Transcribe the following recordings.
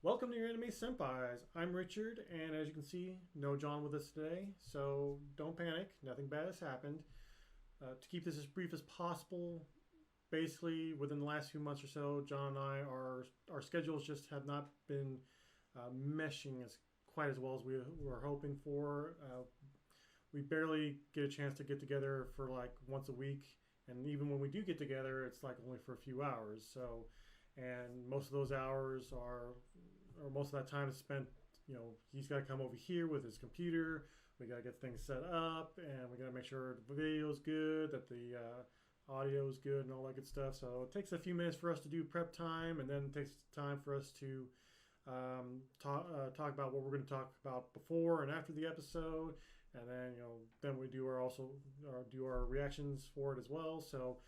Welcome to Your Anime Senpais. I'm Richard, and as you can see, no John with us today, so don't panic. Nothing bad has happened. To keep this as brief as possible, basically within the last few months or so, John and I, our schedules just have not been meshing as quite as well as we were hoping for. We barely get a chance to get together for like once a week, and even when we do get together, it's like only for a few hours. And most of those hours are, or most of that time is spent. He's got to come over here with his computer. We got to get things set up, and we got to make sure the video is good, that the audio is good, and all that good stuff. So it takes a few minutes for us to do prep time, and then it takes time for us to talk about what we're going to talk about before and after the episode, and then we do do our reactions for it as well. So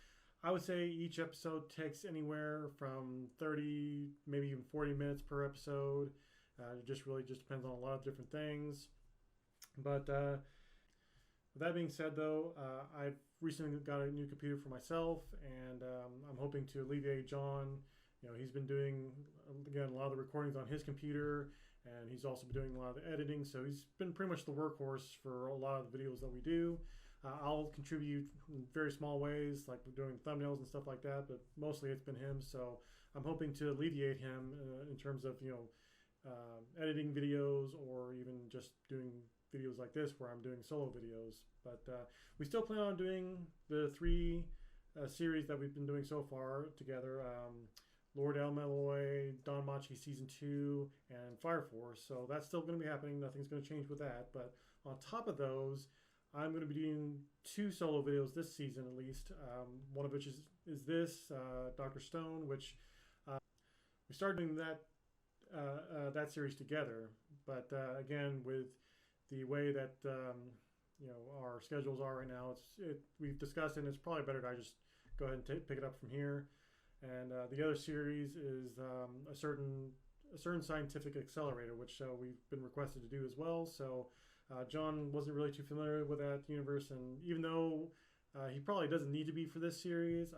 I would say each episode takes anywhere from 30, maybe even 40 minutes per episode. It just really just depends on a lot of different things. But with that being said, though, I've recently got a new computer for myself, and I'm hoping to alleviate John. He's been doing, again, a lot of the recordings on his computer, and he's also been doing a lot of the editing. So he's been pretty much the workhorse for a lot of the videos that we do. I'll contribute in very small ways, like doing thumbnails and stuff like that, but mostly it's been him. So I'm hoping to alleviate him in terms of editing videos, or even just doing videos like this where I'm doing solo videos. But we still plan on doing the three series that we've been doing so far together. Lord El Meloy, Don Machi Season 2, and Fire Force. So that's still going to be happening. Nothing's going to change with that. But on top of those, I'm going to be doing two solo videos this season at least. One of which is this, Dr. Stone, which we started doing that series together. But again, with the way that our schedules are right now, we've discussed it, and it's probably better to just go ahead and pick it up from here. And the other series is a certain scientific accelerator, which we've been requested to do as well. So John wasn't really too familiar with that universe, and even though he probably doesn't need to be for this series,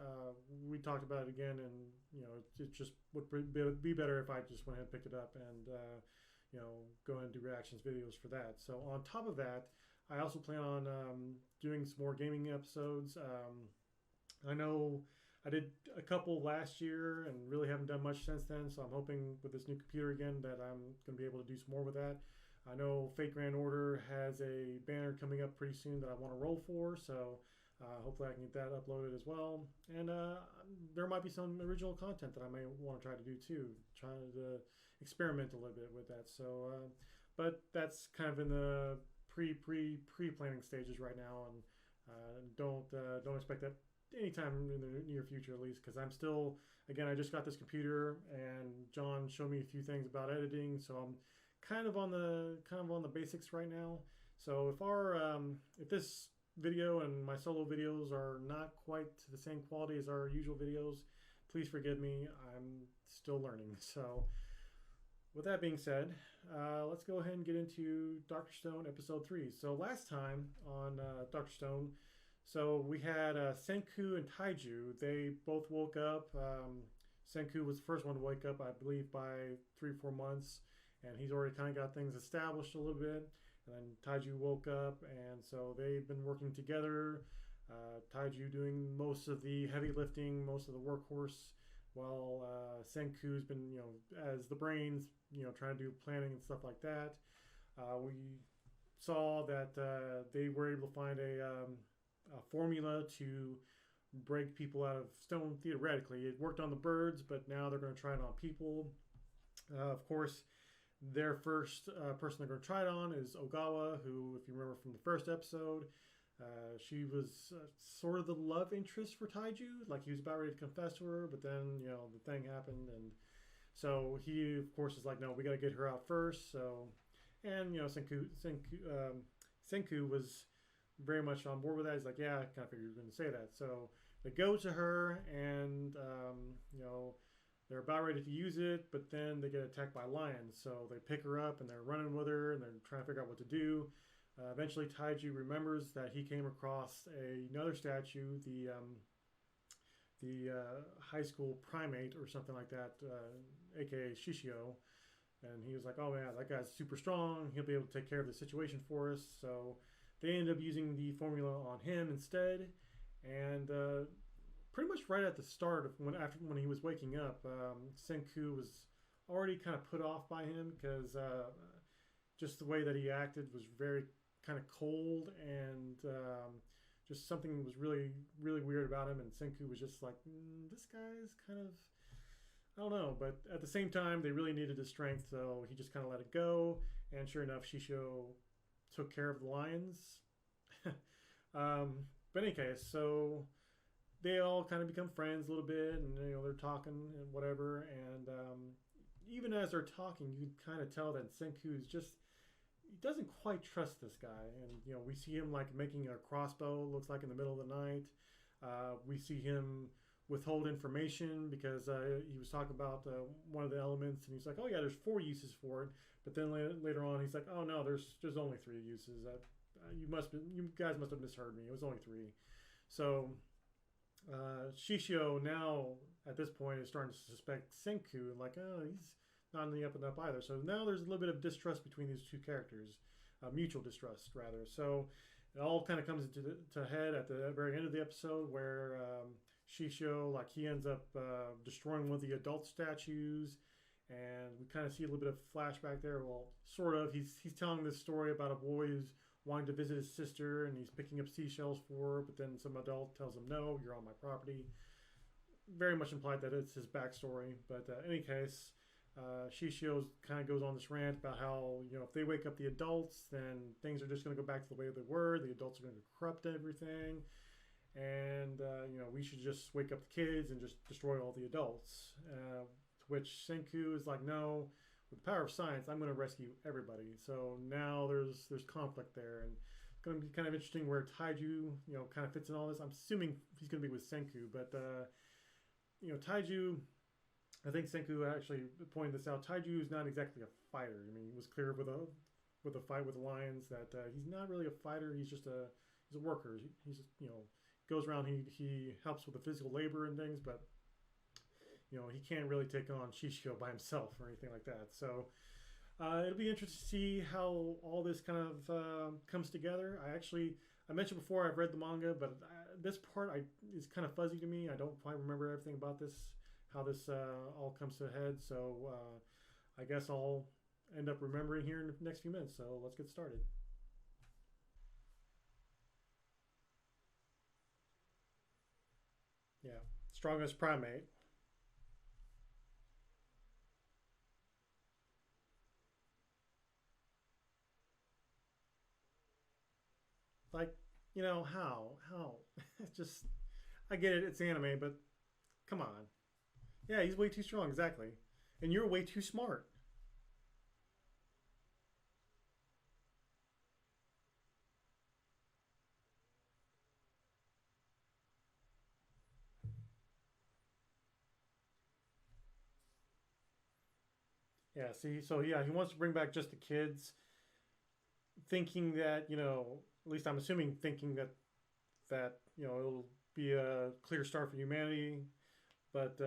we talked about it again, and it just would be better if I just went ahead and picked it up and go ahead and do reactions videos for that. So on top of that, I also plan on doing some more gaming episodes. I know I did a couple last year and really haven't done much since then, so I'm hoping with this new computer again that I'm going to be able to do some more with that. I know Fate Grand Order has a banner coming up pretty soon that I want to roll for, so hopefully I can get that uploaded as well. And there might be some original content that I may want to try to do too, trying to experiment a little bit with that. So, but that's kind of in the pre-planning stages right now, and don't expect that anytime in the near future, at least, because I'm still, again, I just got this computer, and John showed me a few things about editing, so I'm kind of on the basics right now. So if this video and my solo videos are not quite to the same quality as our usual videos, please forgive me. I'm still learning. So with that being said, let's go ahead and get into Dr. Stone episode 3. So last time on Dr. Stone, so we had Senku and Taiju. They both woke up. Senku was the first one to wake up, I believe, by 3 or 4 months, and he's already kind of got things established a little bit. And then Taiju woke up, and so they've been working together. Taiju doing most of the heavy lifting, most of the workhorse, while Senku's been, as the brains, trying to do planning and stuff like that. We saw that they were able to find a formula to break people out of stone theoretically. It worked on the birds, but now they're going to try it on people. Of course, their first person they're going to try it on is Ogawa, who, if you remember from the first episode, she was sort of the love interest for Taiju. Like, he was about ready to confess to her, but then, the thing happened, and so he, of course, is like, no, we got to get her out first. So, and, Senku was very much on board with that. He's like, yeah, I kind of figured you were going to say that. So they go to her, and they're about ready to use it, but then they get attacked by lions. So they pick her up, and they're running with her, and they're trying to figure out what to do. Eventually, Taiju remembers that he came across another statue, the high school primate or something like that, aka Shishio, and he was like, "Oh man, that guy's super strong. He'll be able to take care of the situation for us." So they ended up using the formula on him instead, and pretty much right at the start of when he was waking up, Senku was already kind of put off by him because just the way that he acted was very kind of cold and just something was really weird about him. And Senku was just like, this guy's kind of, I don't know. But at the same time, they really needed his strength, so he just kind of let it go. And sure enough, Shisho took care of the lions. But in any case, so they all kind of become friends a little bit, and they're talking and whatever. And even as they're talking, you can kind of tell that Senku is just he doesn't quite trust this guy. And we see him like making a crossbow, looks like in the middle of the night. We see him withhold information because he was talking about one of the elements, and he's like, "Oh yeah, there's 4 uses for it." But then later on, he's like, "Oh no, there's only 3 uses. You guys must have misheard me. It was only 3." So Shishio now at this point is starting to suspect Senku and like, oh, he's not in the up and up either. So now there's a little bit of distrust between these two characters, mutual distrust rather. So it all kind of comes to head at the very end of the episode where Shishio, like, he ends up destroying one of the adult statues, and we kind of see a little bit of flashback there. Well, sort of. He's telling this story about a boy who's wanting to visit his sister, and he's picking up seashells for her, but then some adult tells him, "No, you're on my property." Very much implied that it's his backstory, but in any case, Shishio kind of goes on this rant about how if they wake up the adults, then things are just going to go back to the way they were. The adults are going to corrupt everything, and we should just wake up the kids and just destroy all the adults. To which Senku is like, "No, with the power of science, I'm going to rescue everybody." So now there's conflict there, and it's going to be kind of interesting where Taiju kind of fits in all this. I'm assuming he's going to be with Senku, but Taiju. I think Senku actually pointed this out. Taiju is not exactly a fighter. I mean, he was clear with a fight with the lions that he's not really a fighter. He's a worker. He's goes around. He helps with the physical labor and things, but he can't really take on Shishio by himself or anything like that. So it'll be interesting to see how all this kind of comes together. I mentioned before I've read the manga, but this part is kind of fuzzy to me. I don't quite remember everything about this, how this all comes to a head. So I guess I'll end up remembering here in the next few minutes. So let's get started. Yeah, strongest primate. Like, how? It's just, I get it. It's anime, but come on. Yeah, he's way too strong. Exactly. And you're way too smart. Yeah. See. So yeah, he wants to bring back just the kids, thinking that at least I'm assuming thinking that it'll be a clear start for humanity. But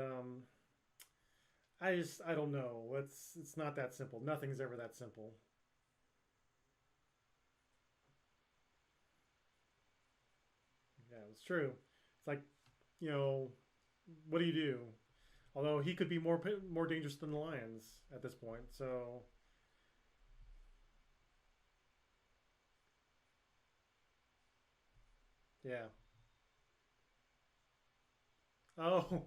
I don't know. It's not that simple. Nothing's ever that simple. Yeah, it's true. It's like you know, what do you do? Although he could be more dangerous than the lions at this point. So yeah. Oh.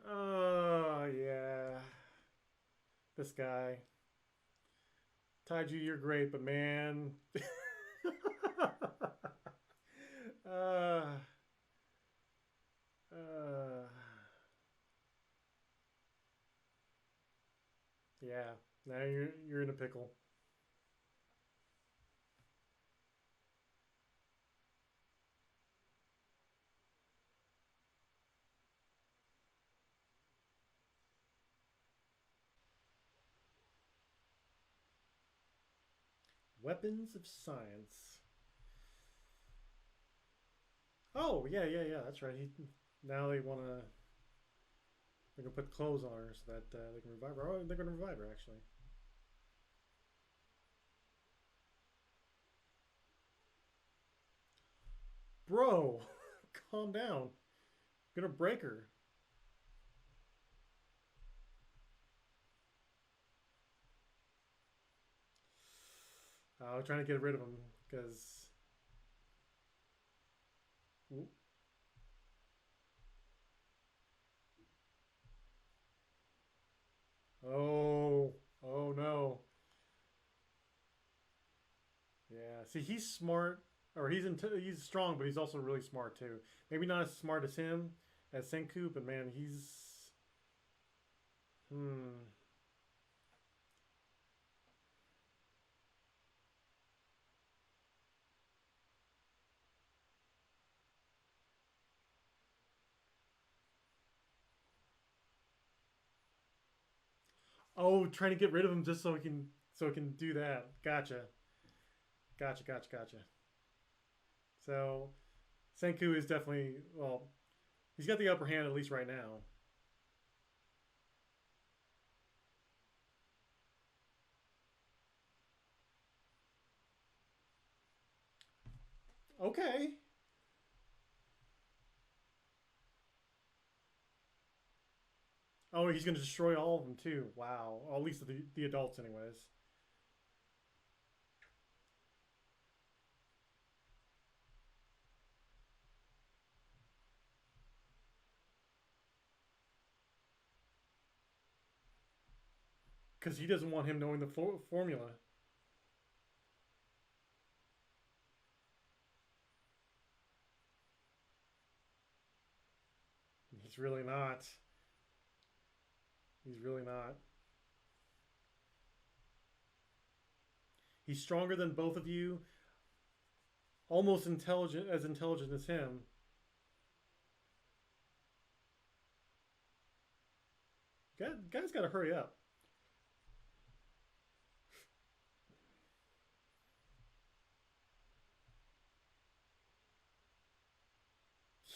Oh yeah. This guy. Taiju, you're great, but man. uh, uh, yeah. Now you're in a pickle. Weapons of science. Oh yeah, yeah, yeah. That's right. Now they want to. They're gonna put clothes on her so that they can revive her. Oh, they're gonna revive her actually. Bro, calm down. I'm gonna break her. I'm trying to get rid of him because. Oh, oh no. Yeah. See, he's smart, or he's strong, but he's also really smart too. Maybe not as smart as him, as Senku, but man, he's. Hmm. Oh, trying to get rid of him just so he can do that. Gotcha. Gotcha. Gotcha. Gotcha. So Senku is definitely well. He's got the upper hand at least right now. Okay. Oh, he's gonna destroy all of them too. Wow. Or at least the adults, anyways. Because he doesn't want him knowing the formula. He's really not. He's really not. He's stronger than both of you. Almost intelligent as him. Guy's got to hurry up.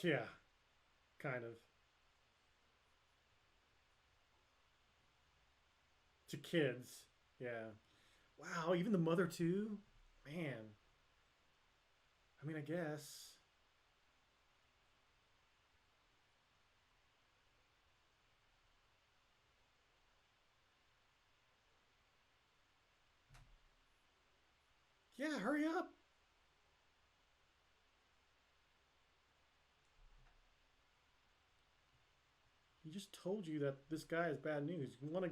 Yeah, kind of. To kids. Yeah. Wow, even the mother too? Man. I mean, I guess. Yeah, hurry up. He just told you that this guy is bad news. You want to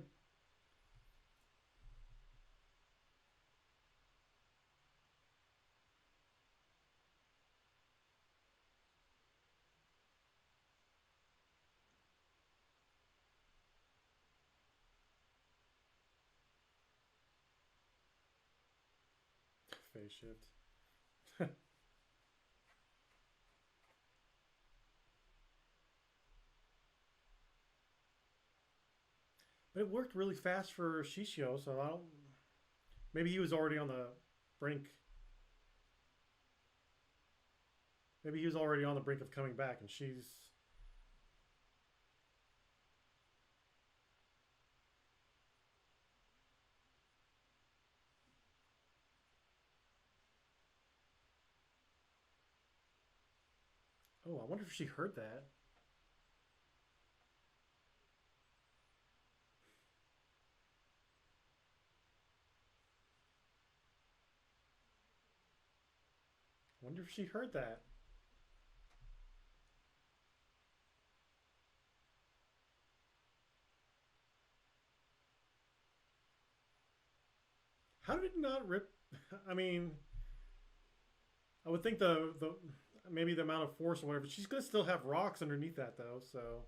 face shift. But it worked really fast for Shishio, so I don't. Maybe he was already on the brink. Maybe he was already on the brink of coming back, and she's. Oh, I wonder if she heard that. I wonder if she heard that. How did it not rip? I mean, I would think the maybe the amount of force or whatever. She's gonna still have rocks underneath that though, so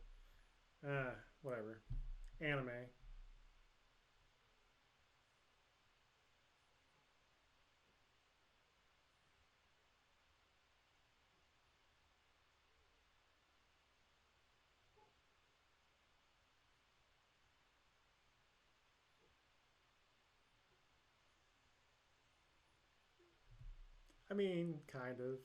whatever. Anime. I mean, kind of.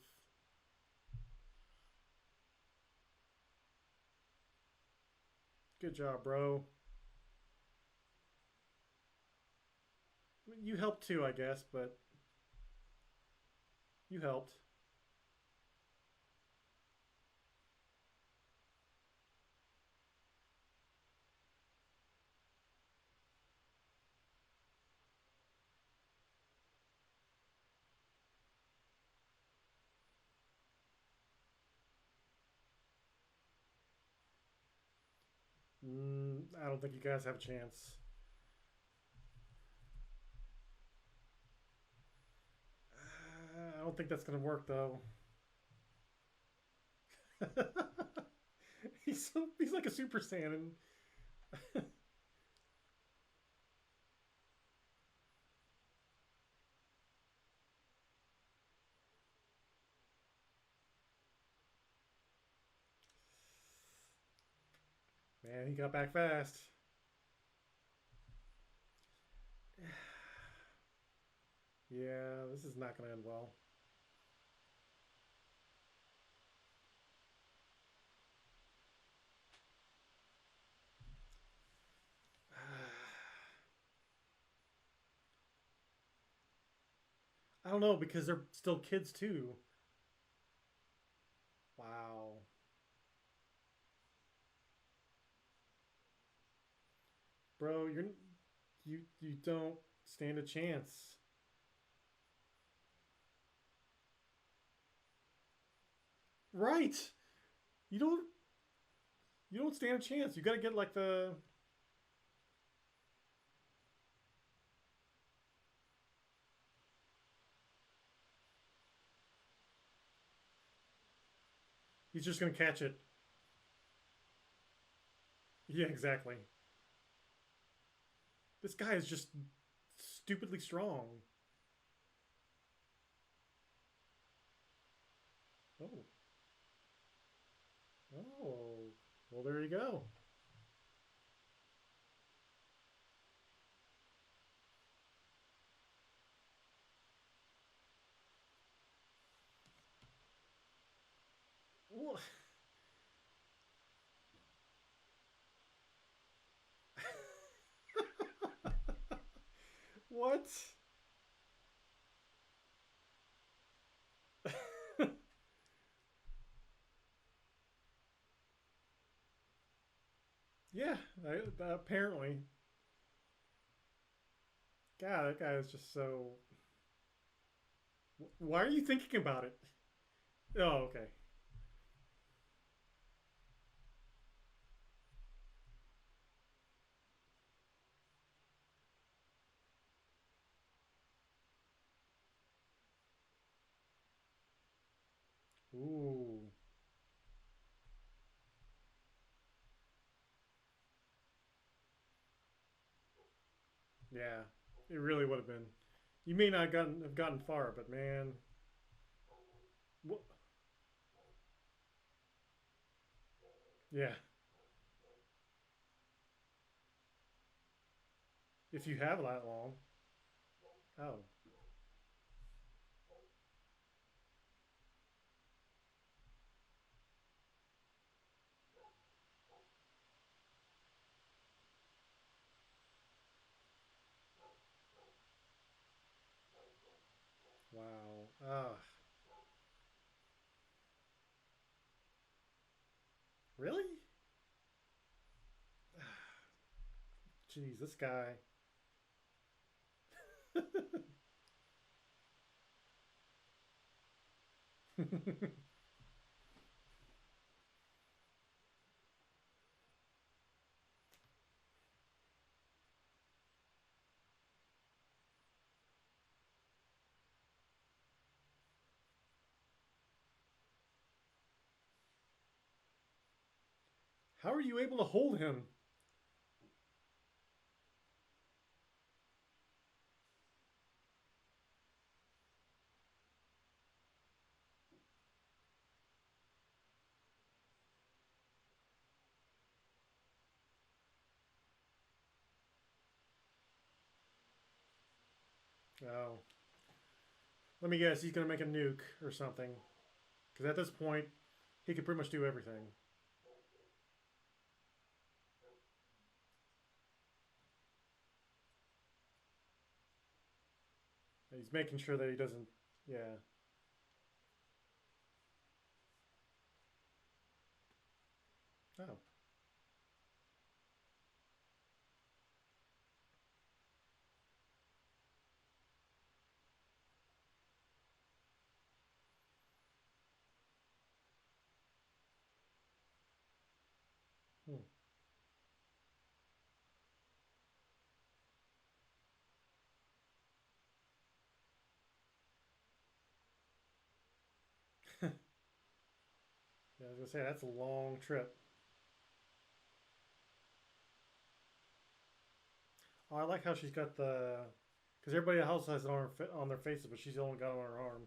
Good job, bro. You helped too, I guess, but you helped. I don't think you guys have a chance. I don't think that's gonna work though. He's like a Super Saiyan. Man, he got back fast. Yeah, this is not gonna end well. I don't know because they're still kids too. Wow, bro, you don't stand a chance. Right? You don't you don't stand a chance. You got to get like the. He's just gonna catch it. Yeah, exactly. This guy is just stupidly strong. Oh, oh. Well, there you go. What? Yeah, apparently. God, that guy is just so. Why are you thinking about it? Oh, okay. Ooh, yeah. It really would have been. You may not have gotten far, but man, yeah. If you have that long. Oh, wow. Really? Jeez, this guy. How are you able to hold him? Oh, let me guess. He's gonna make a nuke or something. Because at this point, he could pretty much do everything. He's making sure that he doesn't. Yeah. Oh. Hmm. Yeah, I was gonna say that's a long trip. Oh, I like how she's got the because everybody else has it on on their faces, but she's only got it on her arm.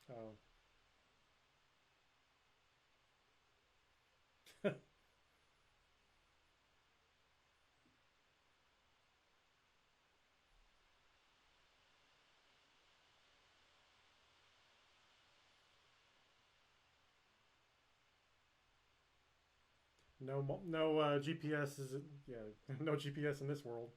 Oh. No GPS is yeah. No GPS in this world.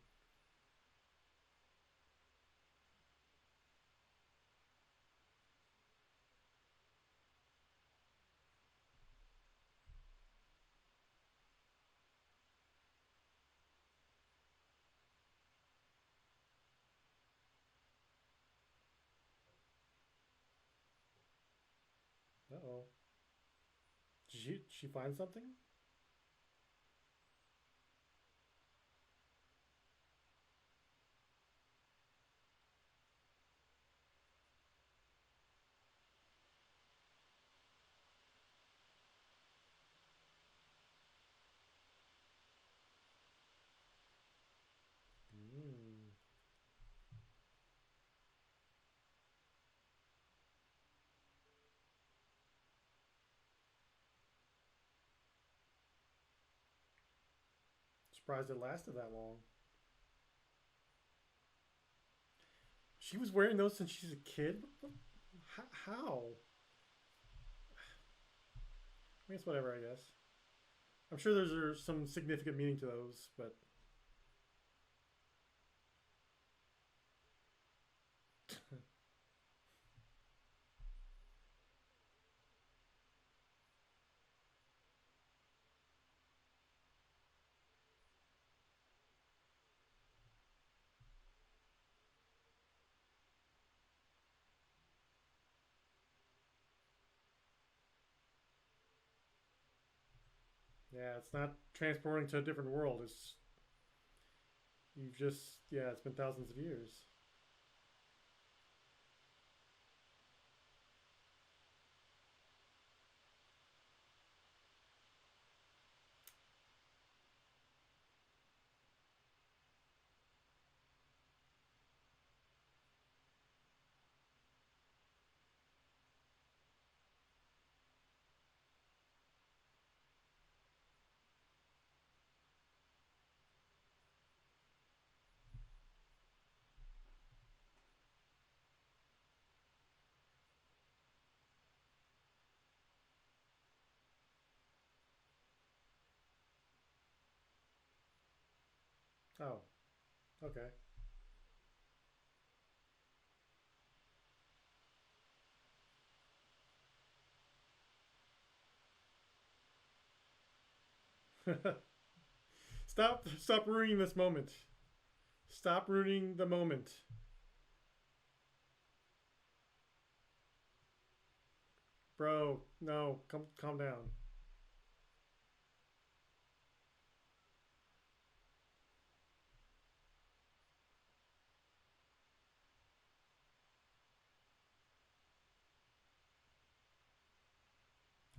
Uh oh. Did she find something? Mm. Surprised it lasted that long. She was wearing those since she's a kid. How? I mean, it's whatever. I guess. I'm sure there's some significant meaning to those, but yeah, it's not transporting to a different world. It's you've just yeah, it's been thousands of years. Oh, okay. Stop ruining this moment. Stop ruining the moment, bro. No, calm down.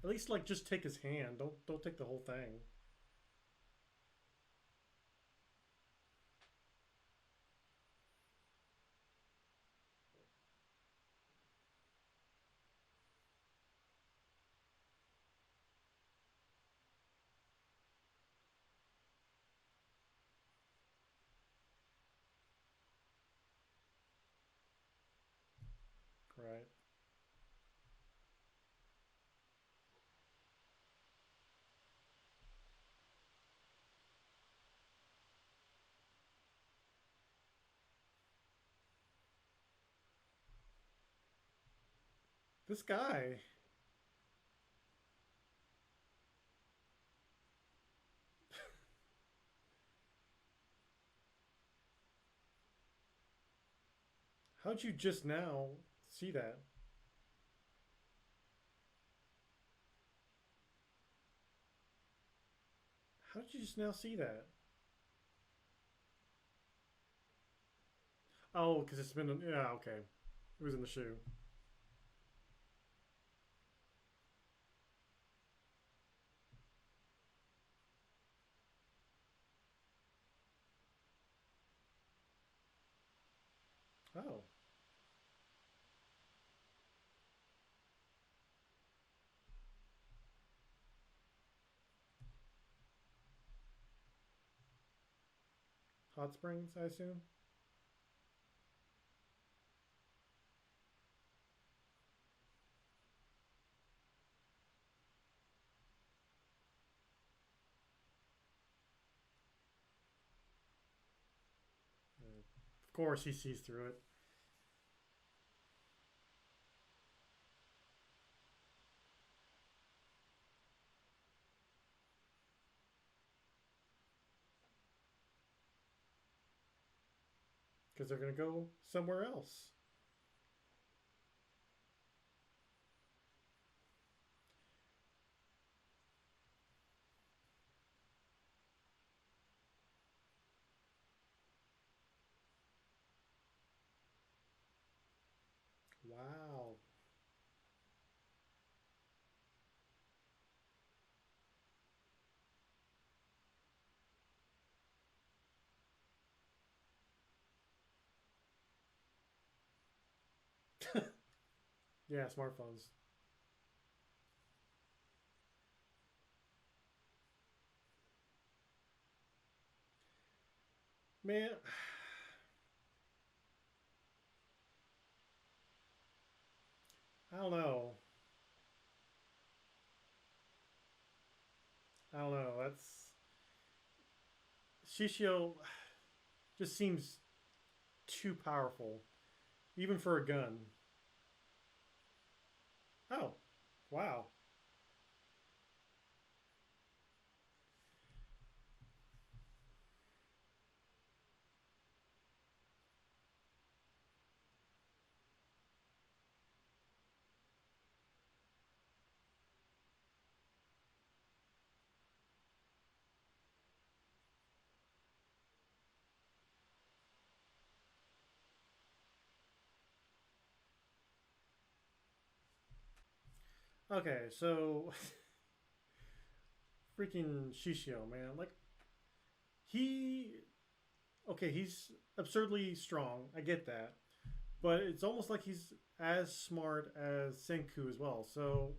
At least like just take his hand. Don't take the whole thing. This guy. How'd you just now see that? How did you just now see that? Oh, because it's been. Yeah, okay. It was in the shoe. Oh, hot springs, I assume. Of course, he sees through it. Because they're gonna go somewhere else. Wow. Yeah, smartphones. Man, I don't know. I don't know. That's Shishio just seems too powerful, even for a gun. Oh, wow. Okay, so freaking Shishio, man. Like he okay, he's absurdly strong. I get that. But it's almost like he's as smart as Senku as well. So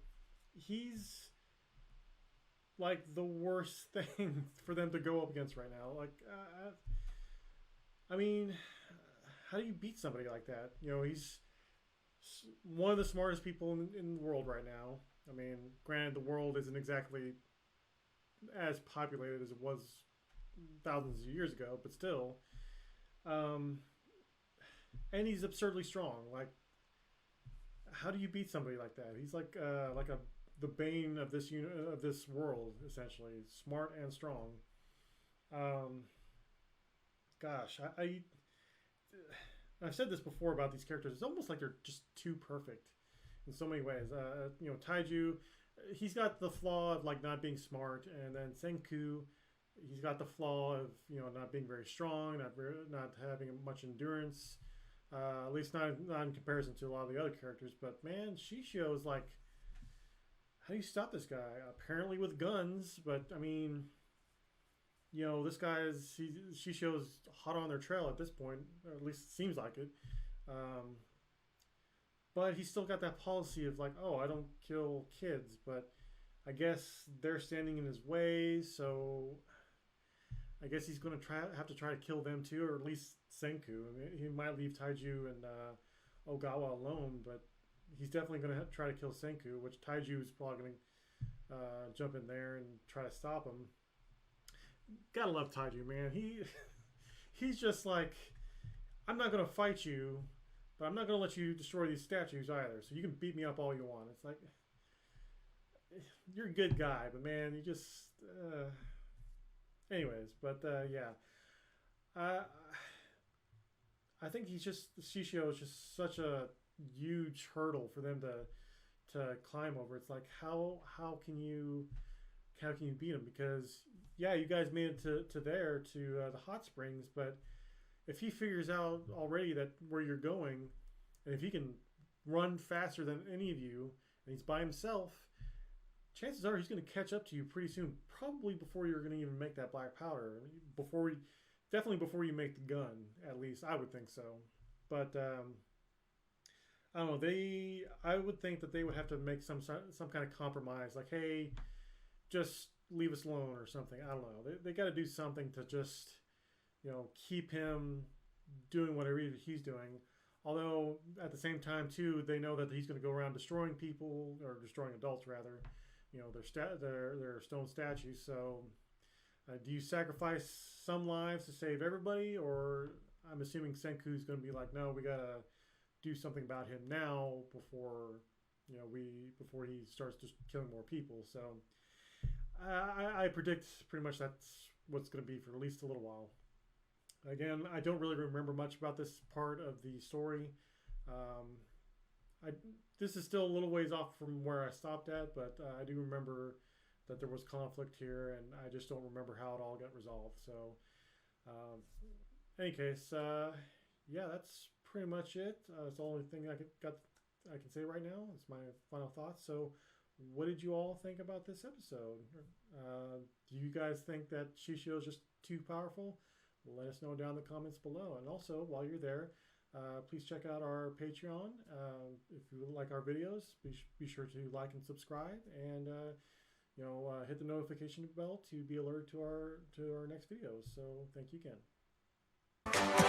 he's like the worst thing for them to go up against right now. Like, I mean, how do you beat somebody like that? You know, he's one of the smartest people in the world right now. I mean, granted, the world isn't exactly as populated as it was thousands of years ago, but still. Um, and he's absurdly strong. Like, how do you beat somebody like that? He's like a the bane of of this world, essentially, smart and strong. Um, gosh, I've said this before about these characters. It's almost like they're just too perfect in so many ways. You know, Taiju, he's got the flaw of like not being smart, and then Senku, he's got the flaw of not being very strong, not having much endurance. At least not in comparison to a lot of the other characters. But man, Shishio is like, how do you stop this guy? Apparently with guns, but I mean, this guy is she shows hot on their trail at this point, or at least it seems like it. Um, but he's still got that policy of like, oh, I don't kill kids, but I guess they're standing in his way, so I guess he's going to have to try to kill them too, or at least Senku. I mean, he might leave Taiju and Ogawa alone, but he's definitely going to try to kill Senku, which Taiju is probably going to jump in there and try to stop him. Gotta love Taiju, man. He's just like, I'm not gonna fight you, but I'm not going to let you destroy these statues either. So you can beat me up all you want. It's like, you're a good guy, but man, you just. Anyways, but yeah. Uh, I think Shishio is just such a huge hurdle for them to climb over. It's like how can you beat him? Because yeah, you guys made it to the hot springs, but if he figures out already that where you're going, and if he can run faster than any of you, and he's by himself, chances are he's going to catch up to you pretty soon. Probably before you're going to even make that black powder. Definitely before you make the gun. At least I would think so. But I don't know. I would think that they would have to make some kind of compromise. Like, hey, just leave us alone or something. I don't know. They got to do something to just, keep him doing whatever he's doing. Although at the same time too, they know that he's going to go around destroying people, or destroying adults rather. Their stone statues. So, do you sacrifice some lives to save everybody, or I'm assuming Senku's going to be like, no, we gotta do something about him now before before he starts just killing more people. So, I predict pretty much that's what's going to be for at least a little while. Again, I don't really remember much about this part of the story. This is still a little ways off from where I stopped at, but I do remember that there was conflict here, and I just don't remember how it all got resolved. So, any case, yeah, that's pretty much it. It's the only thing I can say right now. It's my final thoughts. So, what did you all think about this episode? Do you guys think that Shishio is just too powerful? Let us know down in the comments below. And also, while you're there, please check out our Patreon. If you like our videos, be sure to like and subscribe, and hit the notification bell to be alerted to our next videos. So thank you again.